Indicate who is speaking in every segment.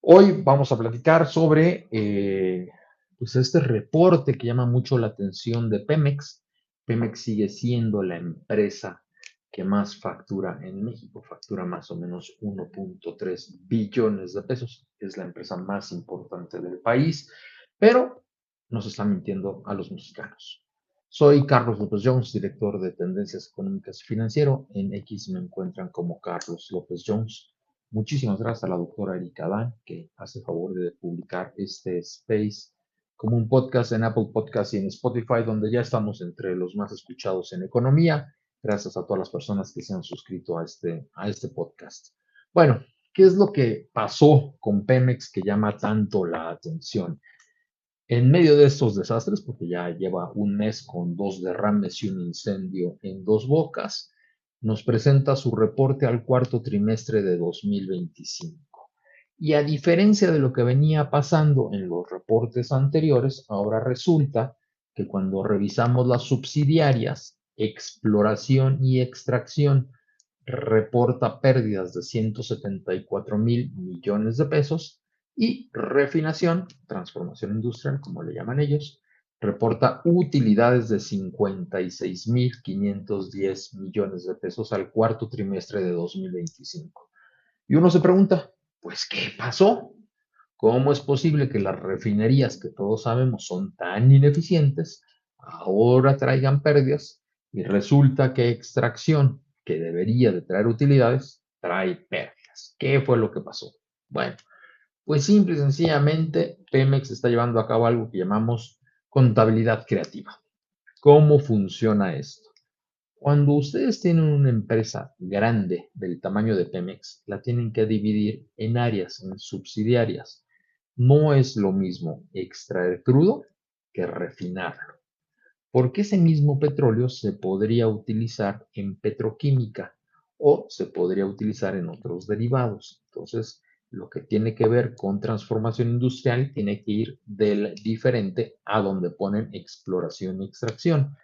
Speaker 1: Hoy vamos a platicar sobre pues este reporte que llama mucho la atención de Pemex. Pemex sigue siendo la empresa que más factura en México, factura más o menos 1.3 billones de pesos. Es la empresa más importante del país, pero nos está mintiendo a los mexicanos. Soy Carlos López Jones, director de Tendencias Económicas y Financiero. En X me encuentran como Carlos López Jones. Muchísimas gracias a la doctora Erika Dan, que hace favor de publicar este space como un podcast en Apple Podcast y en Spotify, donde ya estamos entre los más escuchados en economía. Gracias a todas las personas que se han suscrito a este podcast. Bueno, ¿qué es lo que pasó con Pemex que llama tanto la atención? En medio de estos desastres, porque ya lleva un mes con dos derrames y un incendio en Dos Bocas, nos presenta su reporte al cuarto trimestre de 2025. Y a diferencia de lo que venía pasando en los reportes anteriores, ahora resulta que cuando revisamos las subsidiarias, exploración y extracción reporta pérdidas de 174,000 millones de pesos y refinación, transformación industrial, como le llaman ellos, reporta utilidades de 56,510 millones de pesos al cuarto trimestre de 2025. Y uno se pregunta, pues, ¿qué pasó? ¿Cómo es posible que las refinerías que todos sabemos son tan ineficientes ahora traigan pérdidas y resulta que extracción, que debería de traer utilidades, trae pérdidas? ¿Qué fue lo que pasó? Bueno, pues simple y sencillamente Pemex está llevando a cabo algo que llamamos contabilidad creativa. ¿Cómo funciona esto? Cuando ustedes tienen una empresa grande del tamaño de Pemex, la tienen que dividir en áreas, en subsidiarias. No es lo mismo extraer crudo que refinarlo, porque ese mismo petróleo se podría utilizar en petroquímica o se podría utilizar en otros derivados. Entonces, lo que tiene que ver con transformación industrial tiene que ir del diferente a donde ponen exploración y extracción.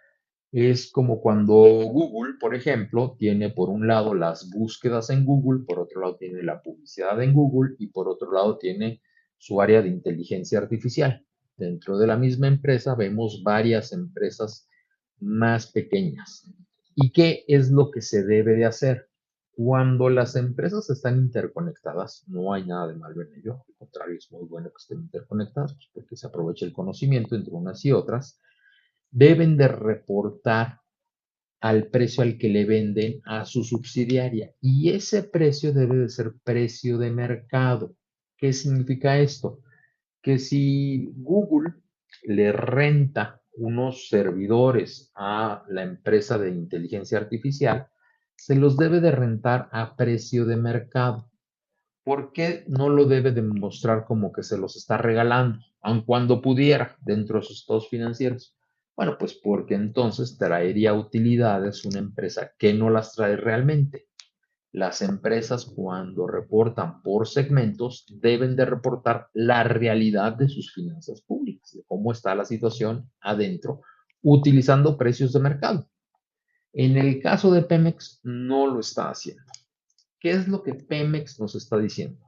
Speaker 1: Es como cuando Google, por ejemplo, tiene por un lado las búsquedas en Google, por otro lado tiene la publicidad en Google y por otro lado tiene su área de inteligencia artificial. Dentro de la misma empresa vemos varias empresas más pequeñas. ¿Y qué es lo que se debe de hacer? Cuando las empresas están interconectadas, no hay nada de malo en ello, al contrario, es muy bueno que estén interconectadas porque se aprovecha el conocimiento entre unas y otras. Deben de reportar al precio al que le venden a su subsidiaria y ese precio debe de ser precio de mercado. ¿Qué significa esto? Que si Google le renta unos servidores a la empresa de inteligencia artificial, se los debe de rentar a precio de mercado. ¿Por qué no lo debe de mostrar como que se los está regalando, aun cuando pudiera dentro de sus estados financieros? Bueno, pues porque entonces traería utilidades una empresa que no las trae realmente. Las empresas cuando reportan por segmentos deben de reportar la realidad de sus finanzas públicas, de cómo está la situación adentro, utilizando precios de mercado. En el caso de Pemex no lo está haciendo. ¿Qué es lo que Pemex nos está diciendo?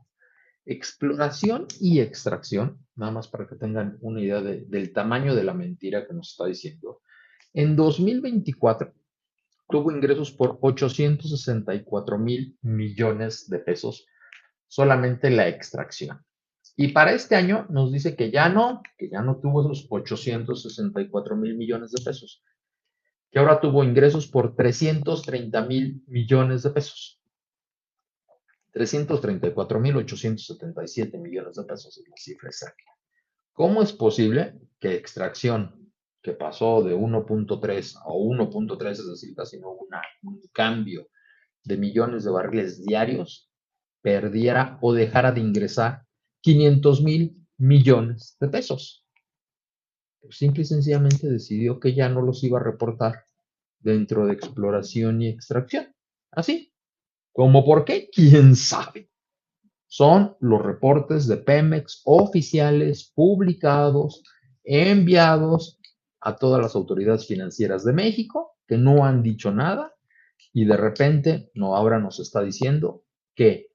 Speaker 1: Exploración y extracción, nada más para que tengan una idea del tamaño de la mentira que nos está diciendo. En 2024 tuvo ingresos por 864,000 millones de pesos solamente la extracción. Y para este año nos dice que ya no tuvo esos 864,000 millones de pesos, que ahora tuvo ingresos por 330,000 millones de pesos. 334,877 millones de pesos es la cifra exacta. ¿Cómo es posible que extracción, que pasó de 1.3 a 1.3, es decir, casi no hubo un cambio de millones de barriles diarios, perdiera o dejara de ingresar 500,000 millones de pesos? Pues simple y sencillamente decidió que ya no los iba a reportar dentro de exploración y extracción. Así. ¿Cómo por qué? ¿Quién sabe? Son los reportes de Pemex oficiales, publicados, enviados a todas las autoridades financieras de México, que no han dicho nada y de repente no ahora nos está diciendo que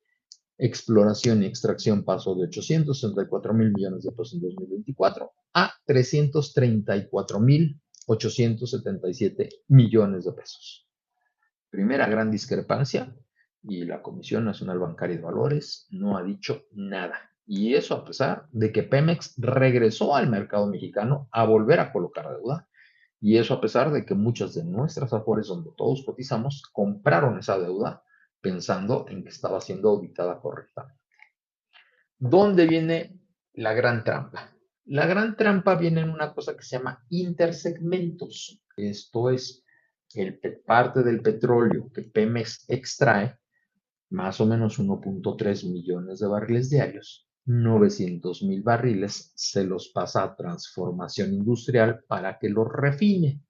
Speaker 1: Exploración y extracción pasó de 864,000 millones de pesos en 2024 a 334,877 millones de pesos. Primera gran discrepancia, y la Comisión Nacional Bancaria de Valores no ha dicho nada. Y eso a pesar de que Pemex regresó al mercado mexicano a volver a colocar deuda. Y eso a pesar de que muchas de nuestras afores, donde todos cotizamos, compraron esa deuda pensando en que estaba siendo auditada correctamente. ¿Dónde viene la gran trampa? La gran trampa viene en una cosa que se llama intersegmentos. Esto es parte del petróleo que Pemex extrae, más o menos 1.3 millones de barriles diarios. 900,000 barriles se los pasa a transformación industrial para que los refine.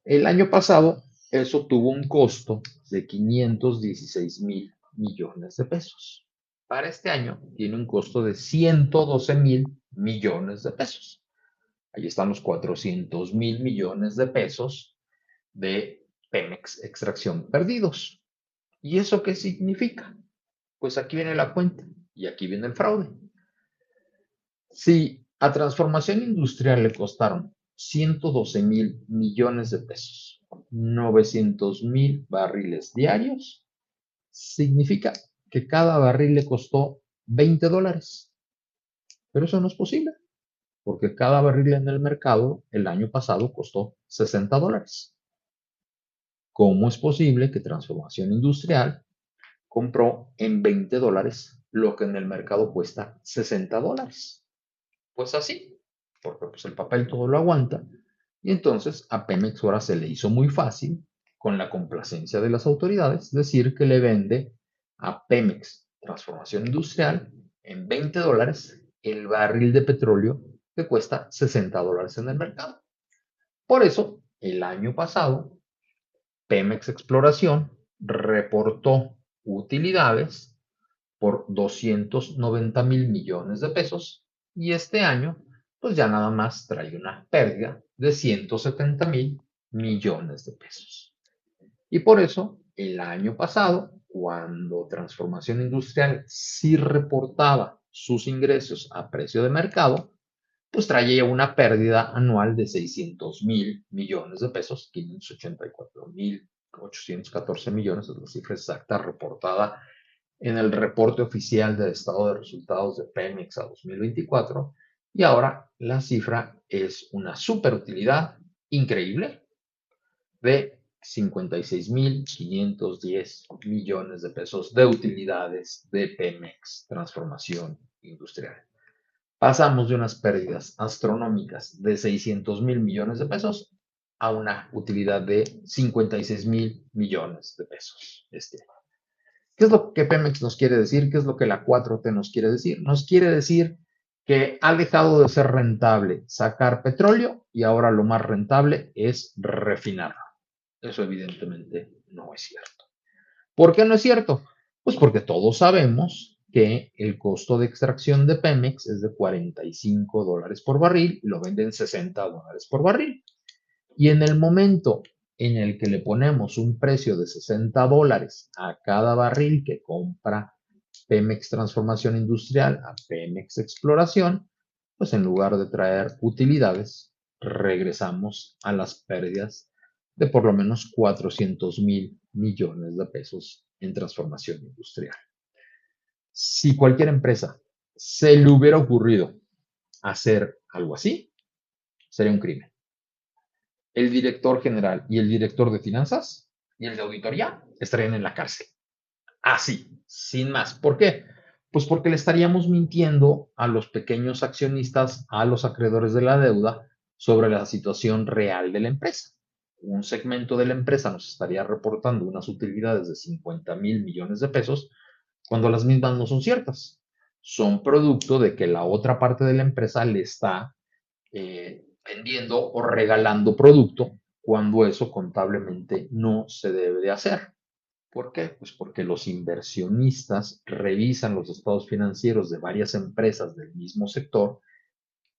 Speaker 1: El año pasado, eso tuvo un costo de 516,000 millones de pesos. Para este año tiene un costo de 112,000 millones de pesos. Ahí están los 400,000 millones de pesos de Pemex Extracción perdidos. ¿Y eso qué significa? Pues aquí viene la cuenta y aquí viene el fraude. Si a transformación industrial le costaron 112,000 millones de pesos, 900,000 barriles diarios, significa que cada barril le costó $20. Pero eso no es posible, porque cada barril en el mercado el año pasado costó $60. ¿Cómo es posible que transformación industrial compró en $20 lo que en el mercado cuesta $60? Pues así, porque pues el papel todo lo aguanta. Y entonces a Pemex ahora se le hizo muy fácil, con la complacencia de las autoridades, decir que le vende a Pemex Transformación Industrial en $20 el barril de petróleo que cuesta $60 en el mercado. Por eso, el año pasado, Pemex Exploración reportó utilidades por 290,000 millones de pesos y este año pues ya nada más trae una pérdida de 170,000 millones de pesos. Y por eso el año pasado, cuando Transformación Industrial sí reportaba sus ingresos a precio de mercado, pues traía una pérdida anual de 600,000 millones de pesos, 584,814 millones es la cifra exacta reportada en el reporte oficial del estado de resultados de Pemex a 2024, y ahora la cifra es una superutilidad increíble de 56,510 millones de pesos de utilidades de Pemex Transformación Industrial. Pasamos de unas pérdidas astronómicas de 600,000 millones de pesos a una utilidad de 56,000 millones de pesos este año. ¿Qué es lo que Pemex nos quiere decir? ¿Qué es lo que la 4T nos quiere decir? Nos quiere decir que ha dejado de ser rentable sacar petróleo y ahora lo más rentable es refinarlo. Eso evidentemente no es cierto. ¿Por qué no es cierto? Pues porque todos sabemos que el costo de extracción de Pemex es de $45 por barril y lo venden $60 por barril. Y en el momento en el que le ponemos un precio de $60 a cada barril que compra Pemex Transformación Industrial a Pemex Exploración, pues en lugar de traer utilidades, regresamos a las pérdidas de por lo menos 400,000 millones de pesos en transformación industrial. Si cualquier empresa se le hubiera ocurrido hacer algo así, sería un crimen. El director general y el director de finanzas y el de auditoría estarían en la cárcel. Así, sin más. ¿Por qué? Pues porque le estaríamos mintiendo a los pequeños accionistas, a los acreedores de la deuda, sobre la situación real de la empresa. Un segmento de la empresa nos estaría reportando unas utilidades de 50,000 millones de pesos cuando las mismas no son ciertas. Son producto de que la otra parte de la empresa le está vendiendo o regalando producto cuando eso contablemente no se debe de hacer. ¿Por qué? Pues porque los inversionistas revisan los estados financieros de varias empresas del mismo sector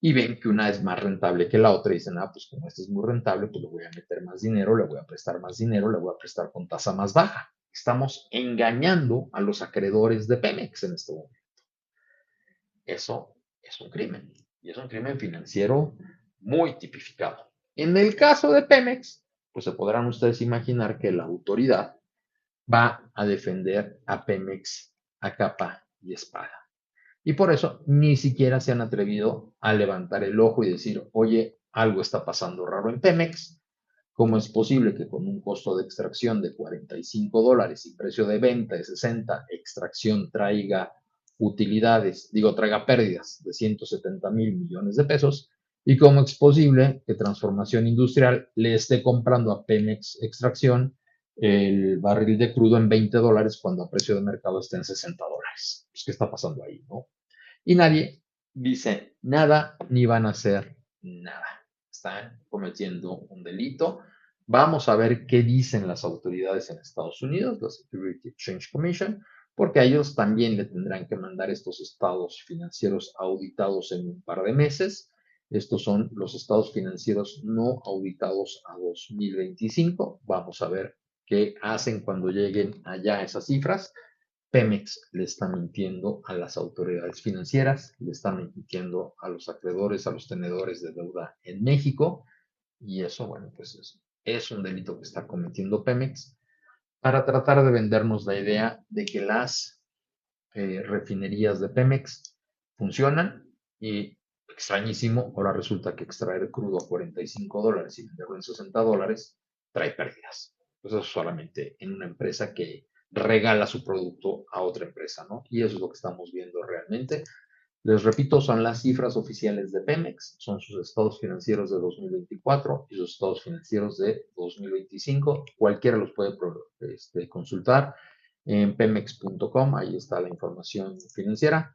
Speaker 1: y ven que una es más rentable que la otra y dicen, ah, pues como esta es muy rentable, pues le voy a meter más dinero, le voy a prestar más dinero, le voy a prestar con tasa más baja. Estamos engañando a los acreedores de Pemex en este momento. Eso es un crimen, y es un crimen financiero muy tipificado. En el caso de Pemex, pues se podrán ustedes imaginar que la autoridad va a defender a Pemex a capa y espada. Y por eso ni siquiera se han atrevido a levantar el ojo y decir, oye, algo está pasando raro en Pemex. ¿Cómo es posible que con un costo de extracción de $45 y precio de venta de 60, extracción traiga utilidades, digo, traiga pérdidas de 170,000 millones de pesos? ¿Y cómo es posible que Transformación Industrial le esté comprando a Pemex Extracción el barril de crudo en $20 cuando a precio de mercado está en $60? Pues, ¿qué está pasando ahí, no? Y nadie dice nada ni van a hacer nada. Están cometiendo un delito. Vamos a ver qué dicen las autoridades en Estados Unidos, la Security Exchange Commission, porque a ellos también le tendrán que mandar estos estados financieros auditados en un par de meses. Estos son los estados financieros no auditados a 2025. Vamos a ver qué hacen cuando lleguen allá esas cifras. Pemex le está mintiendo a las autoridades financieras, le está mintiendo a los acreedores, a los tenedores de deuda en México, y eso, bueno, pues es un delito que está cometiendo Pemex para tratar de vendernos la idea de que las refinerías de Pemex funcionan y extrañísimo, ahora resulta que extraer crudo a $45 y venderlo en $60 trae pérdidas. Pues eso solamente en una empresa que regala su producto a otra empresa, ¿no? Y eso es lo que estamos viendo realmente. Les repito, son las cifras oficiales de Pemex, son sus estados financieros de 2024 y sus estados financieros de 2025. Cualquiera los puede consultar en pemex.com, ahí está la información financiera.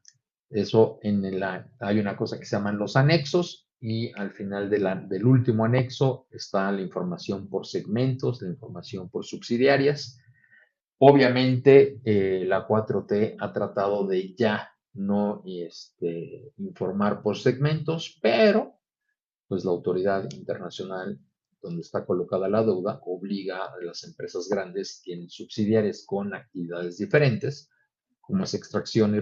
Speaker 1: Eso hay una cosa que se llaman los anexos y al final del último anexo está la información por segmentos, la información por subsidiarias. Obviamente, la 4T ha tratado de ya no informar por segmentos, pero pues la autoridad internacional donde está colocada la deuda obliga a las empresas grandes que tienen subsidiarias con actividades diferentes, como es extracción y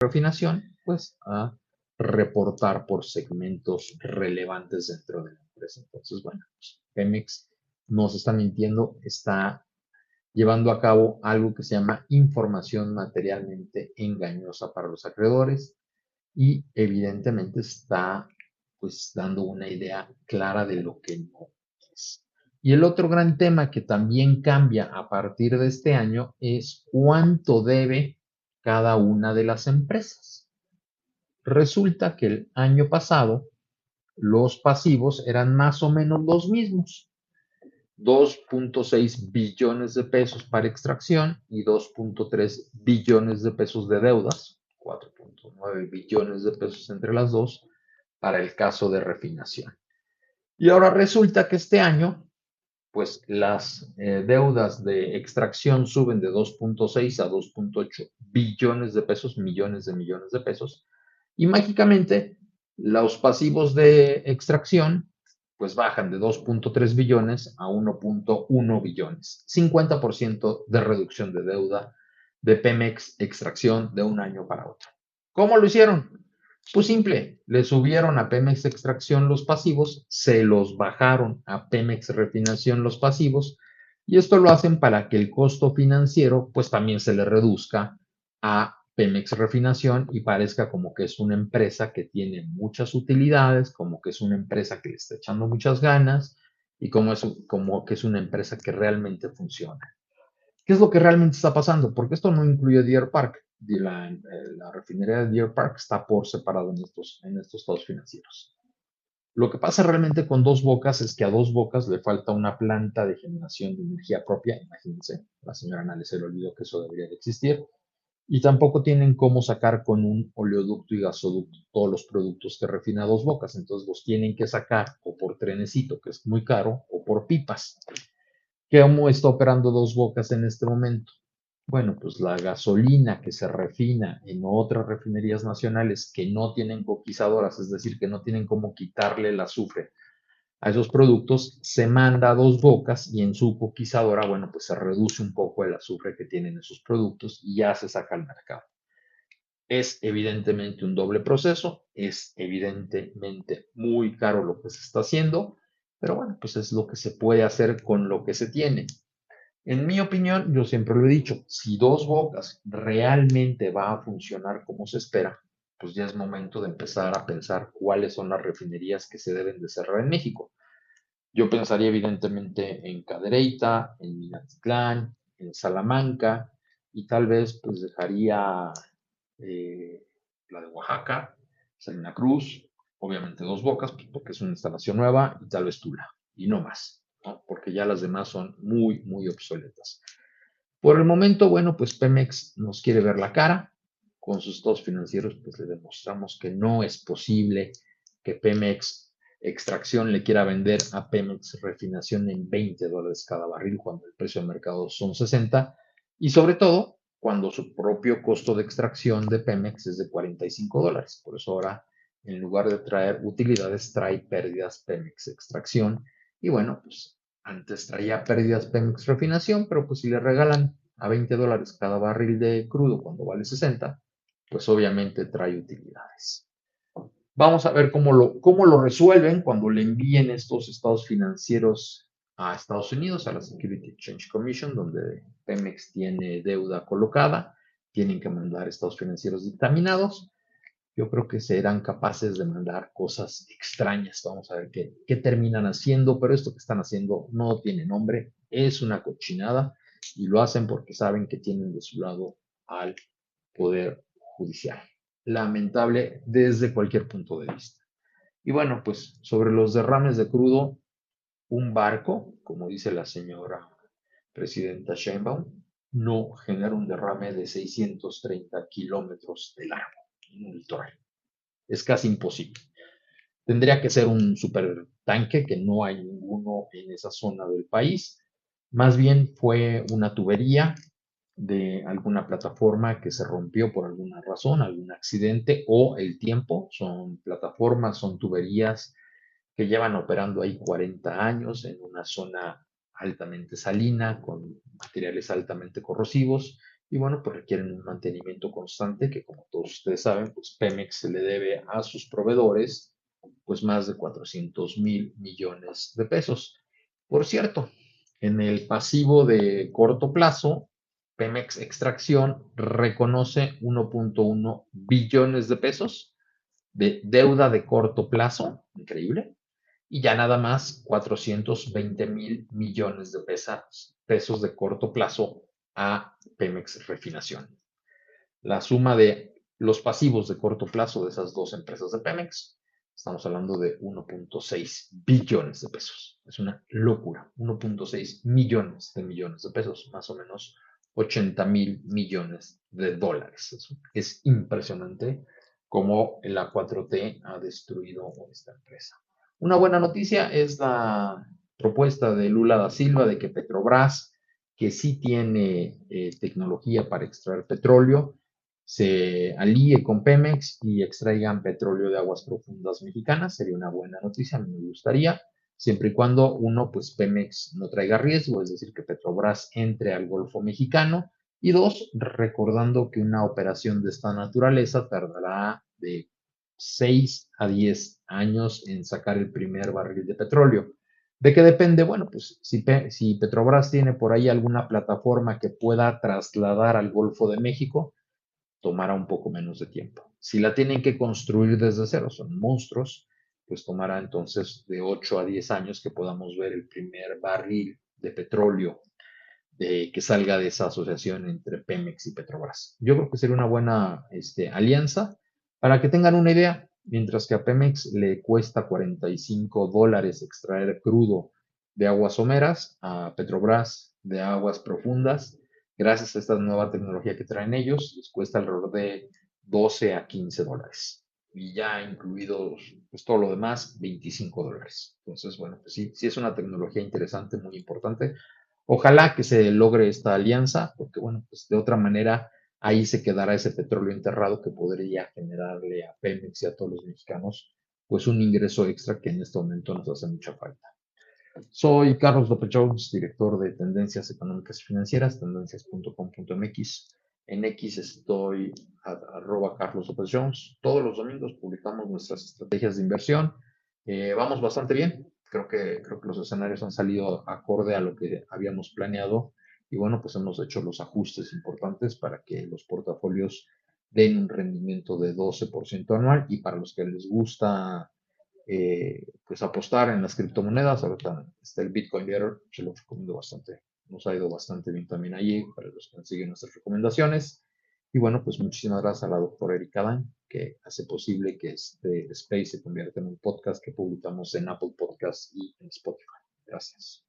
Speaker 1: refinación, pues a reportar por segmentos relevantes dentro de la empresa. Entonces, bueno, pues, Pemex no se está mintiendo, está llevando a cabo algo que se llama información materialmente engañosa para los acreedores y evidentemente está pues dando una idea clara de lo que no es. Y el otro gran tema que también cambia a partir de este año es cuánto debe cada una de las empresas. Resulta que el año pasado los pasivos eran más o menos los mismos. 2.6 billones de pesos para extracción y 2.3 billones de pesos de deudas, 4.9 billones de pesos entre las dos, para el caso de refinación. Y ahora resulta que este año, pues las deudas de extracción suben de 2.6 a 2.8 billones de pesos, millones de pesos, y mágicamente los pasivos de extracción pues bajan de 2.3 billones a 1.1 billones, 50% de reducción de deuda de Pemex Extracción de un año para otro. ¿Cómo lo hicieron? Pues simple, le subieron a Pemex Extracción los pasivos, se los bajaron a Pemex Refinación los pasivos, y esto lo hacen para que el costo financiero pues también se le reduzca a Pemex Refinación y parezca como que es una empresa que tiene muchas utilidades, como que es una empresa que le está echando muchas ganas y como que es una empresa que realmente funciona. ¿Qué es lo que realmente está pasando? Porque esto no incluye Deer Park. La refinería de Deer Park está por separado en estos estados financieros. Lo que pasa realmente con Dos Bocas es que a Dos Bocas le falta una planta de generación de energía propia. Imagínense, la señora Nale se le olvidó que eso debería de existir. Y tampoco tienen cómo sacar con un oleoducto y gasoducto todos los productos que refina Dos Bocas. Entonces los tienen que sacar o por trenecito, que es muy caro, o por pipas. ¿Cómo está operando Dos Bocas en este momento? Bueno, pues la gasolina que se refina en otras refinerías nacionales que no tienen coquizadoras, es decir, que no tienen cómo quitarle el azufre a esos productos, se manda a Dos Bocas y en su coquizadora, bueno, pues se reduce un poco el azufre que tienen esos productos y ya se saca al mercado. Es evidentemente un doble proceso, es evidentemente muy caro lo que se está haciendo, pero bueno, pues es lo que se puede hacer con lo que se tiene. En mi opinión, yo siempre lo he dicho, si Dos Bocas realmente va a funcionar como se espera, pues ya es momento de empezar a pensar cuáles son las refinerías que se deben de cerrar en México. Yo pensaría evidentemente en Cadereyta, en Minatitlán, en Salamanca y tal vez pues dejaría eh, la de Oaxaca, Salina Cruz, obviamente Dos Bocas, pues, porque es una instalación nueva y tal vez Tula y no más, ¿no? Porque ya las demás son muy, muy obsoletas. Por el momento, bueno, pues Pemex nos quiere ver la cara. Con sus estados financieros, pues le demostramos que no es posible que Pemex Extracción le quiera vender a Pemex Refinación en $20 cada barril cuando el precio de mercado son 60 y sobre todo cuando su propio costo de extracción de Pemex es de $45. Por eso ahora, en lugar de traer utilidades, trae pérdidas Pemex Extracción. Y bueno, pues antes traía pérdidas Pemex Refinación, pero pues si le regalan a $20 cada barril de crudo cuando vale 60, pues obviamente trae utilidades. Vamos a ver cómo lo resuelven cuando le envíen estos estados financieros a Estados Unidos, a la Security Exchange Commission, donde Pemex tiene deuda colocada, tienen que mandar estados financieros dictaminados. Yo creo que serán capaces de mandar cosas extrañas. Vamos a ver qué terminan haciendo, pero esto que están haciendo no tiene nombre, es una cochinada y lo hacen porque saben que tienen de su lado al Poder Judicial. Lamentable desde cualquier punto de vista. Y bueno, pues sobre los derrames de crudo, un barco, como dice la señora presidenta Sheinbaum, no genera un derrame de 630 kilómetros de largo en un litoral. Es casi imposible. Tendría que ser un supertanque, que no hay ninguno en esa zona del país. Más bien fue una tubería de alguna plataforma que se rompió por alguna razón, algún accidente o el tiempo. Son plataformas, son tuberías que llevan operando ahí 40 años en una zona altamente salina, con materiales altamente corrosivos, y bueno, pues requieren un mantenimiento constante que, como todos ustedes saben, pues Pemex se le debe a sus proveedores pues más de 400,000 millones de pesos. Por cierto, en el pasivo de corto plazo, Pemex Extracción reconoce 1.1 billones de pesos de deuda de corto plazo, increíble, y ya nada más 420,000 millones de pesos de corto plazo a Pemex Refinación. La suma de los pasivos de corto plazo de esas dos empresas de Pemex, estamos hablando de 1.6 billones de pesos. Es una locura. 1.6 millones de pesos, más o menos 80,000 millones de dólares. Es impresionante cómo la 4T ha destruido esta empresa. Una buena noticia es la propuesta de Lula da Silva de que Petrobras, que sí tiene tecnología para extraer petróleo, se alíe con Pemex y extraigan petróleo de aguas profundas mexicanas. Sería una buena noticia, a mí me gustaría, siempre y cuando uno, pues Pemex no traiga riesgo, es decir, que Petrobras entre al Golfo Mexicano, y dos, recordando que una operación de esta naturaleza tardará de 6 a 10 años en sacar el primer barril de petróleo. ¿De qué depende? Bueno, pues si Petrobras tiene por ahí alguna plataforma que pueda trasladar al Golfo de México, tomará un poco menos de tiempo. Si la tienen que construir desde cero, son monstruos, pues tomará entonces de 8 a 10 años que podamos ver el primer barril de petróleo que salga de esa asociación entre Pemex y Petrobras. Yo creo que sería una buena alianza. Para que tengan una idea, mientras que a Pemex le cuesta $45 extraer crudo de aguas someras, a Petrobras de aguas profundas, gracias a esta nueva tecnología que traen ellos, les cuesta alrededor de $12 a $15. Y ya incluidos pues, todo lo demás, $25. Entonces, bueno, pues sí, sí es una tecnología interesante, muy importante. Ojalá que se logre esta alianza, porque bueno, pues de otra manera ahí se quedará ese petróleo enterrado que podría generarle a Pemex y a todos los mexicanos pues un ingreso extra que en este momento nos hace mucha falta. Soy Carlos López Jones, director de Tendencias Económicas y Financieras, tendencias.com.mx. En X estoy @Carlos López Jones. Todos los domingos publicamos nuestras estrategias de inversión. Vamos bastante bien. Creo que los escenarios han salido acorde a lo que habíamos planeado. Y bueno, pues hemos hecho los ajustes importantes para que los portafolios den un rendimiento de 12% anual. Y para los que les gusta pues apostar en las criptomonedas. Ahorita está el Bitcoin Better, se lo recomiendo bastante. Nos ha ido bastante bien también allí para los que siguen nuestras recomendaciones. Y bueno, pues muchísimas gracias a la doctora Erika Dan, que hace posible que este space se convierta en un podcast que publicamos en Apple Podcasts y en Spotify. Gracias.